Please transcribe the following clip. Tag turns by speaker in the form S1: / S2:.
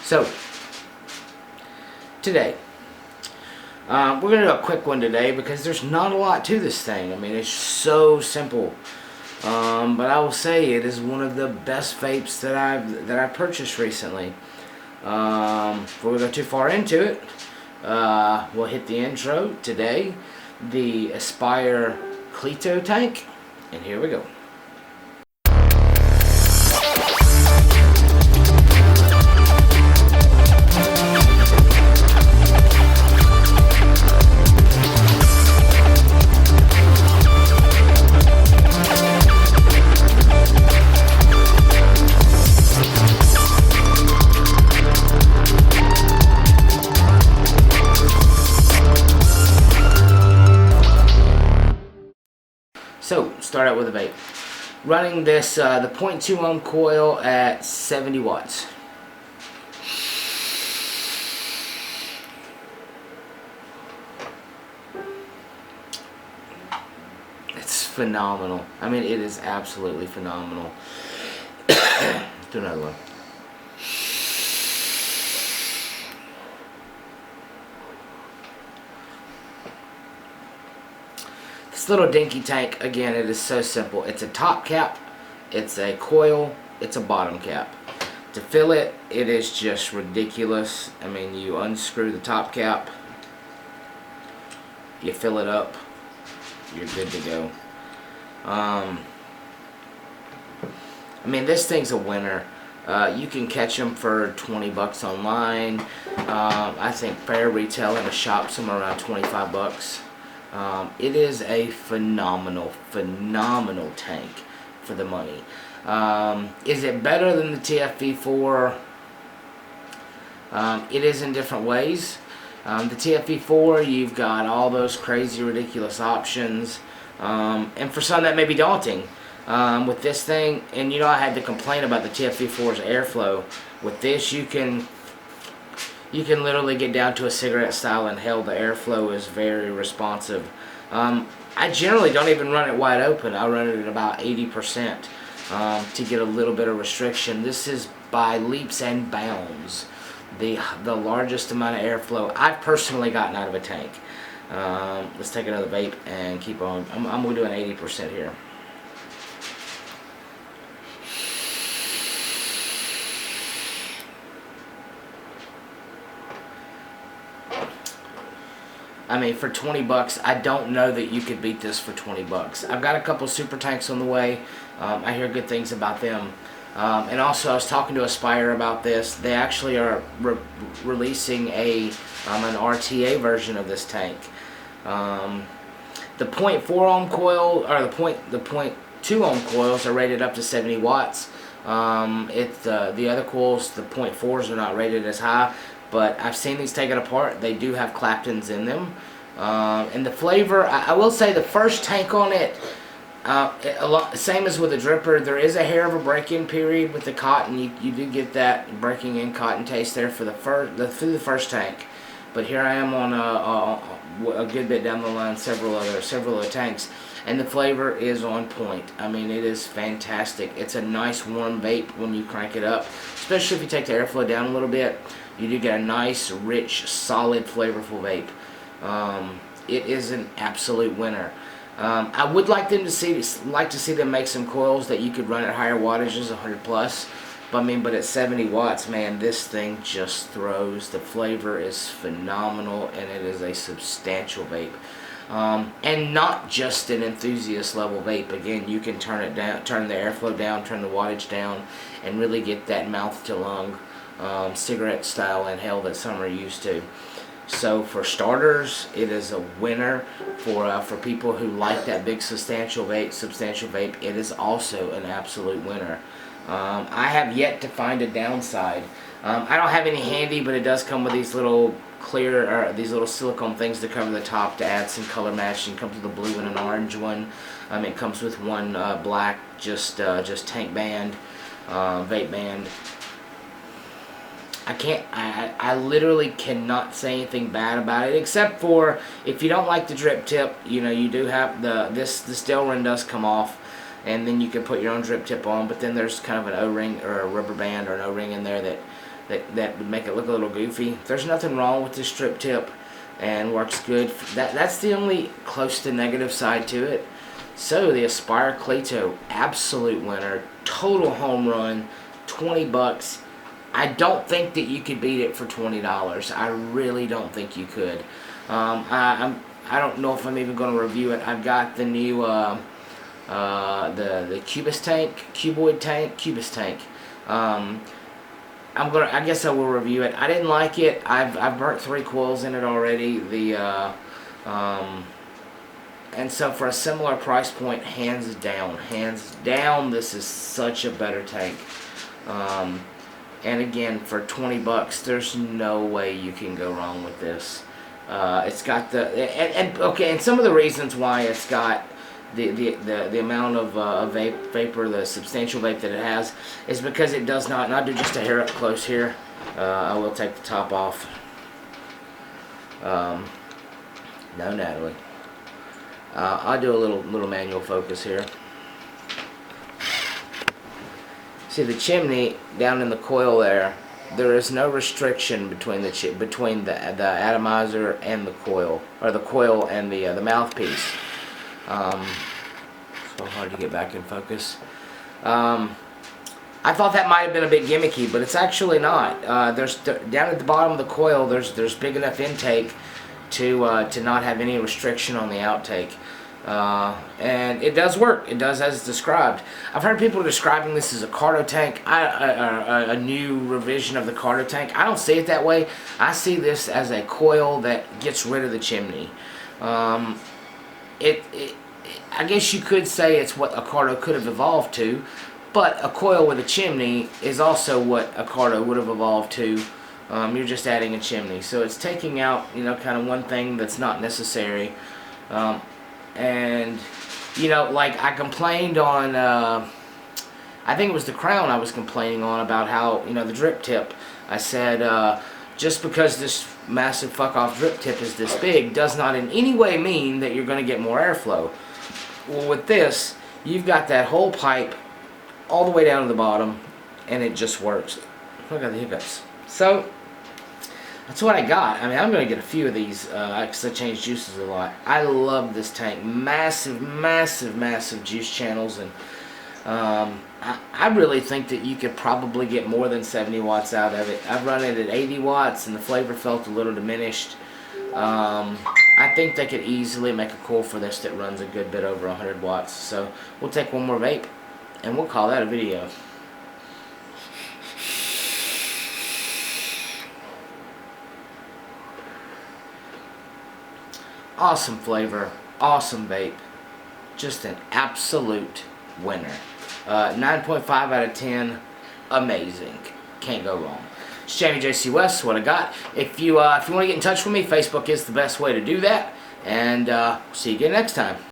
S1: So, today, we're going to do a quick one today because there's not a lot to this thing. I mean, it's so simple. But I will say it is one of the best vapes that I've purchased recently. Before we go too far into it, we'll hit the intro today. The Aspire Cleito tank, and here we go. So, start out with a vape. Running this, the 0.2 ohm coil at 70 watts. It's phenomenal. I mean, it is absolutely phenomenal. Do another one. This little dinky tank, again, it is so simple. It's a top cap, it's a coil, it's a bottom cap. To fill it, it is just ridiculous. I mean, you unscrew the top cap, you fill it up, you're good to go. I mean, this thing's a winner. You can catch them for 20 bucks online. I think fair retail in a shop somewhere around 25 bucks. It is a phenomenal tank for the money. Is it better than the TFV4? It is in different ways. The TFV4, you've got all those crazy, ridiculous options. And for some that may be daunting. With this thing, and you know I had to complain about the TFV4's airflow. With this, you can literally get down to a cigarette style, and hell, the airflow is very responsive. I generally don't even run it wide open. I run it at about 80% to get a little bit of restriction. This is by leaps and bounds the largest amount of airflow I've personally gotten out of a tank. Let's take another vape and keep on. I'm going to do an 80% here. I mean, for 20 bucks, I don't know that you could beat this for 20 bucks. I've got a couple super tanks on the way. I hear good things about them. And also, I was talking to Aspire about this. They actually are releasing an RTA version of this tank. The 0.4 ohm coil, or the 0.2 ohm coils are rated up to 70 watts. The other coils, the 0.4s, are not rated as high. But I've seen these taken apart. They do have Claptons in them. And the flavor, I will say the first tank on it, same as with the dripper, there is a hair of a break-in period with the cotton. You do get that breaking in cotton taste there for through the first tank. But here I am on a good bit down the line, several other tanks, and the flavor is on point. I mean, it is fantastic. It's a nice warm vape when you crank it up, especially if you take the airflow down a little bit. You do get a nice, rich, solid, flavorful vape. It is an absolute winner. I would like to see them make some coils that you could run at higher wattages, 100 plus. But at 70 watts, man, this thing just throws. The flavor is phenomenal, and it is a substantial vape. And not just an enthusiast level vape. Again, you can turn it down, turn the airflow down, turn the wattage down, and really get that mouth to lung cigarette style inhale that some are used to. So for starters, it is a winner. For people who like that big substantial vape, it is also an absolute winner. I have yet to find a downside. I don't have any handy, but it does come with these little these little silicone things to cover the top to add some color matching. It comes with a blue and an orange one. It comes with one black, just tank band, vape band. I literally cannot say anything bad about it, except for if you don't like the drip tip, you do have this Delrin does come off, and then you can put your own drip tip on, but then there's kind of an O-ring or a rubber band or an O-ring in there that that would make it look a little goofy. There's nothing wrong with this strip tip, and works good. That's the only close to negative side to it. So the Aspire Cleito, absolute winner, total home run, 20 bucks. I don't think that you could beat it for $20. I really don't think you could. I don't know if I'm even going to review it. I've got the new the Cubist tank, Cubist tank. I guess I will review it. I didn't like it. I've burnt 3 coils in it already. And so for a similar price point, hands down, this is such a better tank. And again, for 20 bucks, there's no way you can go wrong with this. It's got and some of the reasons why it's got the amount of vapor, the substantial vape that it has, is because it does not. And I'll do just a hair up close here. I will take the top off. No, Natalie. I'll do a little manual focus here. See the chimney down in the coil there. There is no restriction between the atomizer and the coil, or the coil and the mouthpiece. So hard to get back in focus. I thought that might have been a bit gimmicky, but it's actually not. Down at the bottom of the coil, there's big enough intake to not have any restriction on the outtake. And it does work. It does as described. I've heard people describing this as a Cardo tank, a new revision of the Cardo tank. I don't see it that way. I see this as a coil that gets rid of the chimney. I guess you could say it's what a Cardo could have evolved to, but a coil with a chimney is also what a Cardo would have evolved to. You're just adding a chimney, so it's taking out, kind of one thing that's not necessary. And like I complained on, I think it was the Crown I was complaining on about how, the drip tip. I said, just because this massive fuck off drip tip is this big does not in any way mean that you're going to get more airflow. Well, with this, you've got that whole pipe all the way down to the bottom, and it just works. Look at the hiccups. So that's what I got. I mean, I'm going to get a few of these because I change juices a lot. I love this tank. Massive, massive, massive juice channels. And I really think that you could probably get more than 70 watts out of it. I've run it at 80 watts and the flavor felt a little diminished. I think they could easily make a coil for this that runs a good bit over 100 watts. So we'll take one more vape and we'll call that a video. Awesome flavor, awesome vape, just an absolute winner. 9.5 out of 10, amazing, can't go wrong. It's Jamie JC West, what I got. If you want to get in touch with me, Facebook is the best way to do that, and see you again next time.